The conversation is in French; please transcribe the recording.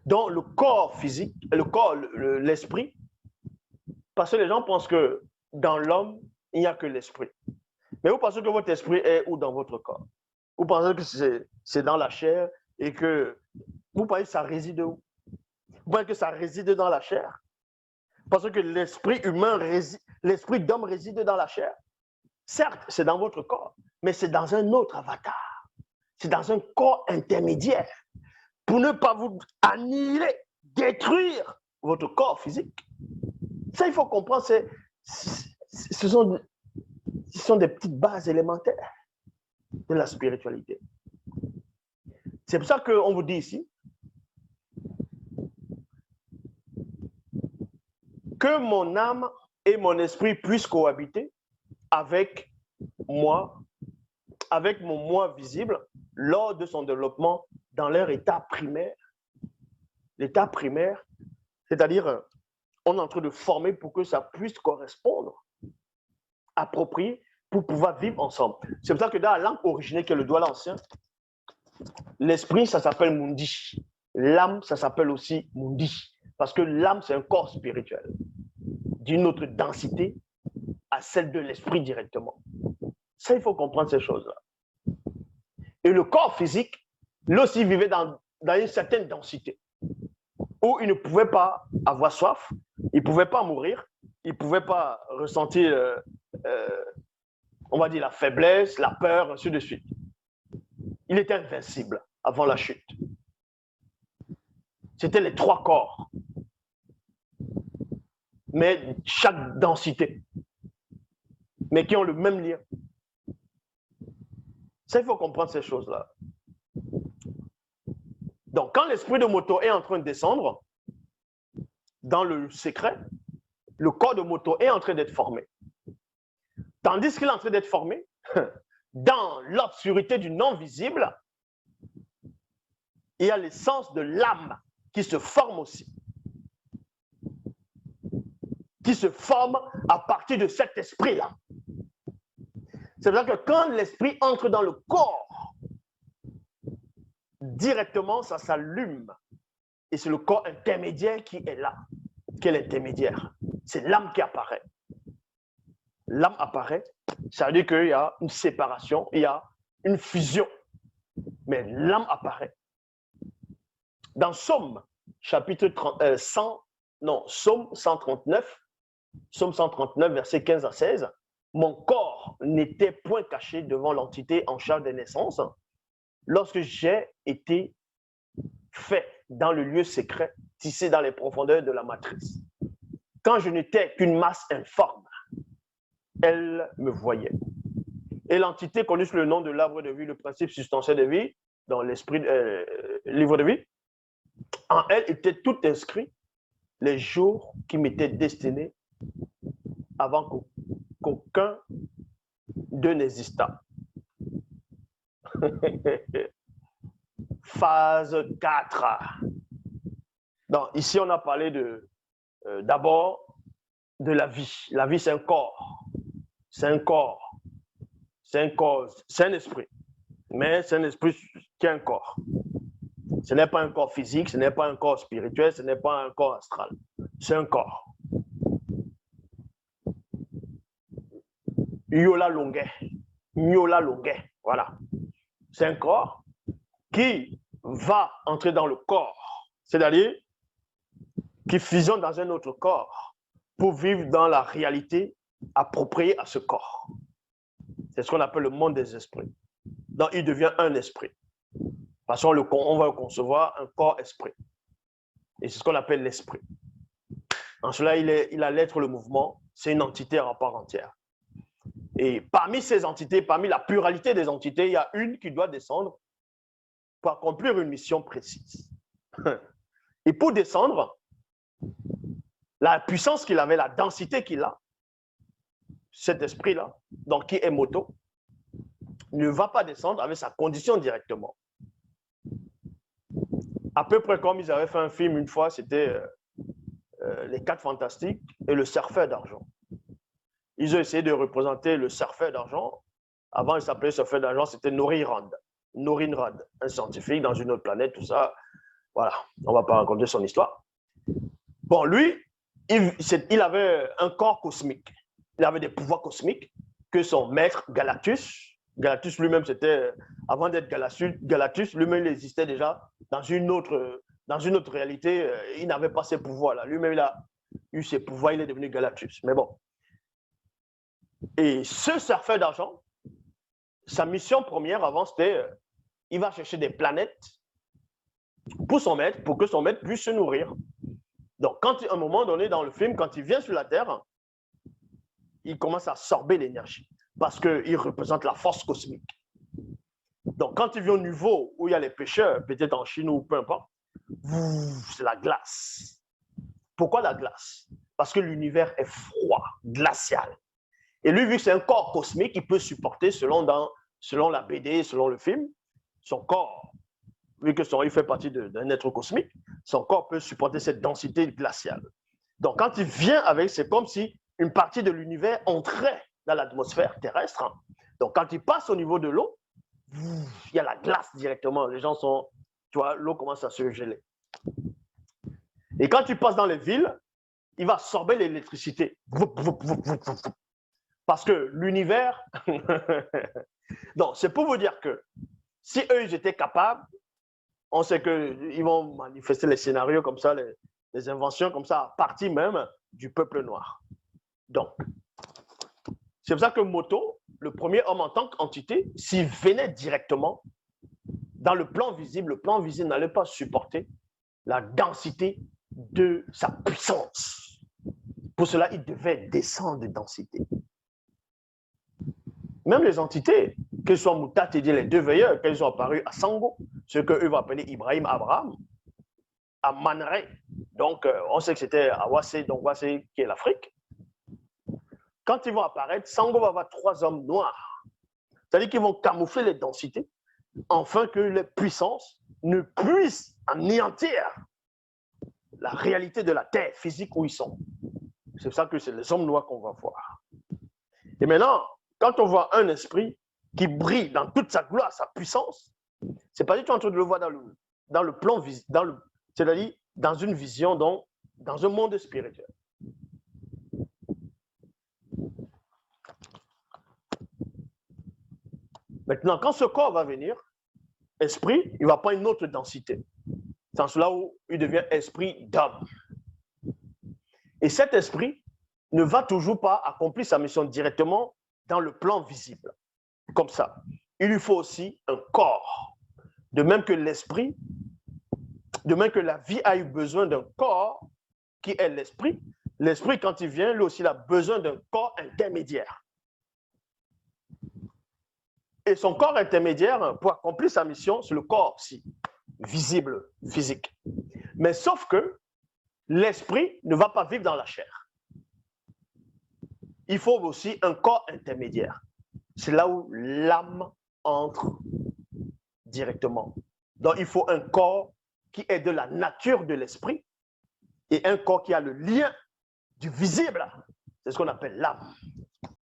Donc, le corps physique, le corps, l'esprit, parce que les gens pensent que dans l'homme, il n'y a que l'esprit. Mais vous pensez que votre esprit est où dans votre corps? Vous pensez que c'est dans la chair et que vous pensez que ça réside où? Vous pensez que ça réside dans la chair? Parce que l'esprit humain, l'esprit d'homme réside dans la chair. Certes, c'est dans votre corps, mais c'est dans un autre avatar. C'est dans un corps intermédiaire. Pour ne pas vous annihiler, détruire votre corps physique. Ça, il faut comprendre, ce sont des petites bases élémentaires de la spiritualité. C'est pour ça qu'on vous dit ici que mon âme et mon esprit puissent cohabiter avec moi, avec mon moi visible, lors de son développement dans leur état primaire. L'état primaire, c'est-à-dire, on est en train de former pour que ça puisse correspondre, approprié, pour pouvoir vivre ensemble. C'est pour ça que dans la langue originelle, qui est le Douala ancien, l'esprit, ça s'appelle Mundi. L'âme, ça s'appelle aussi Mundi. Parce que l'âme, c'est un corps spirituel d'une autre densité à celle de l'esprit directement. Ça, il faut comprendre ces choses-là. Et le corps physique, lui aussi vivait dans une certaine densité, où il ne pouvait pas avoir soif, il ne pouvait pas mourir, il ne pouvait pas ressentir, on va dire, la faiblesse, la peur, ainsi de suite. Il était invincible avant la chute. C'était les trois corps, mais chaque densité, mais qui ont le même lien. Ça, il faut comprendre ces choses-là. Donc, quand l'esprit de Moto est en train de descendre, dans le secret, le corps de Moto est en train d'être formé. Tandis qu'il est en train d'être formé, dans l'obscurité du non-visible, il y a l'essence de l'âme qui se forme aussi. Qui se forme à partir de cet esprit-là. C'est-à-dire que quand l'esprit entre dans le corps, directement, ça s'allume. Et c'est le corps intermédiaire qui est là. Qui est l'intermédiaire. C'est l'âme qui apparaît. L'âme apparaît, ça veut dire qu'il y a une séparation, il y a une fusion. Mais l'âme apparaît. Dans Psaume, chapitre 139, Psaume 139, versets 15 à 16, mon corps n'était point caché devant l'entité en charge des naissances lorsque j'ai été fait dans le lieu secret, tissé dans les profondeurs de la matrice. Quand je n'étais qu'une masse informe, elle me voyait. Et l'entité connue sous le nom de l'arbre de vie, le principe substantiel de vie, dans l'esprit, livre de vie, en elle était tout inscrit les jours qui m'étaient destinés avant qu'aucun d'eux n'existât. Phase 4. Donc, ici, on a parlé d'abord de la vie. La vie, c'est un corps. C'est un corps. C'est un corps. C'est un esprit. Mais c'est un esprit qui a un corps. Ce n'est pas un corps physique, ce n'est pas un corps spirituel, ce n'est pas un corps astral. C'est un corps. Yola Longuet. Yola Longuet. Voilà. C'est un corps qui va entrer dans le corps, c'est-à-dire qui fusionne dans un autre corps pour vivre dans la réalité appropriée à ce corps. C'est ce qu'on appelle le monde des esprits. Donc, il devient un esprit. Parce qu'on va concevoir un corps-esprit. Et c'est ce qu'on appelle l'esprit. En cela, il a l'être, le mouvement, c'est une entité à part entière. Et parmi ces entités, parmi la pluralité des entités, il y a une qui doit descendre pour accomplir une mission précise. Et pour descendre, la puissance qu'il avait, la densité qu'il a, cet esprit-là, donc qui est Moto, ne va pas descendre avec sa condition directement. À peu près comme ils avaient fait un film une fois, c'était Les 4 Fantastiques et le surfeur d'argent. Ils ont essayé de représenter le surfeur d'argent. Avant, il s'appelait surfeur d'argent, c'était Norin Rand, un scientifique dans une autre planète, tout ça. Voilà, on ne va pas raconter son histoire. Bon, lui, il avait un corps cosmique. Il avait des pouvoirs cosmiques que son maître Galactus lui-même, c'était, avant d'être Galactus, lui-même, il existait déjà dans une autre réalité. Il n'avait pas ces pouvoirs-là. Lui-même, il a eu ses pouvoirs, il est devenu Galactus. Mais bon. Et ce surfeur d'argent, sa mission première avant, c'était, il va chercher des planètes pour son maître, pour que son maître puisse se nourrir. Donc, à un moment donné dans le film, quand il vient sur la Terre, il commence à absorber l'énergie parce qu'il représente la force cosmique. Donc, quand il vient au niveau où il y a les pêcheurs, peut-être en Chine ou peu importe, c'est la glace. Pourquoi la glace? Parce que l'univers est froid, glacial. Et lui, vu que c'est un corps cosmique, il peut supporter, selon la BD, selon le film, son corps, vu qu'il fait partie d'un être cosmique, son corps peut supporter cette densité glaciale. Donc, quand il vient avec, c'est comme si une partie de l'univers entrait dans l'atmosphère terrestre. Donc, quand il passe au niveau de l'eau, il y a la glace directement. Les gens sont, tu vois, l'eau commence à se geler. Et quand tu passes dans les villes, il va absorber l'électricité. Parce que l'univers... Donc, c'est pour vous dire que si eux, ils étaient capables, on sait qu'ils vont manifester les scénarios comme ça, les inventions comme ça, à partir même du peuple noir. Donc, c'est pour ça que Moto, le premier homme en tant qu'entité, s'il venait directement dans le plan visible n'allait pas supporter la densité de sa puissance. Pour cela, il devait descendre de densité. Même les entités, que ce soit Moutat et les deux veilleurs, qu'elles sont apparues à Sango, ce qu'eux vont appeler Ibrahim Abraham, à Manré, donc on sait que c'était à Wassé, donc Wassé qui est l'Afrique. Quand ils vont apparaître, Sango va avoir 3 hommes noirs. C'est-à-dire qu'ils vont camoufler les densités, afin que les puissances ne puissent anéantir la réalité de la Terre physique où ils sont. C'est pour ça que c'est les hommes noirs qu'on va voir. Et maintenant, quand on voit un esprit qui brille dans toute sa gloire, sa puissance, c'est pas du tout en train de le voir dans le plan, c'est-à-dire dans une vision, dans un monde spirituel. Maintenant, quand ce corps va venir, esprit, il ne va pas une autre densité. C'est en cela où il devient esprit d'homme. Et cet esprit ne va toujours pas accomplir sa mission directement dans le plan visible. Comme ça. Il lui faut aussi un corps. De même que l'esprit, de même que la vie a eu besoin d'un corps qui est l'esprit, l'esprit, quand il vient, lui aussi, il a besoin d'un corps intermédiaire. Et son corps intermédiaire, pour accomplir sa mission, c'est le corps aussi, visible, physique. Mais sauf que l'esprit ne va pas vivre dans la chair. Il faut aussi un corps intermédiaire. C'est là où l'âme entre directement. Donc, il faut un corps qui est de la nature de l'esprit et un corps qui a le lien du visible. C'est ce qu'on appelle l'âme.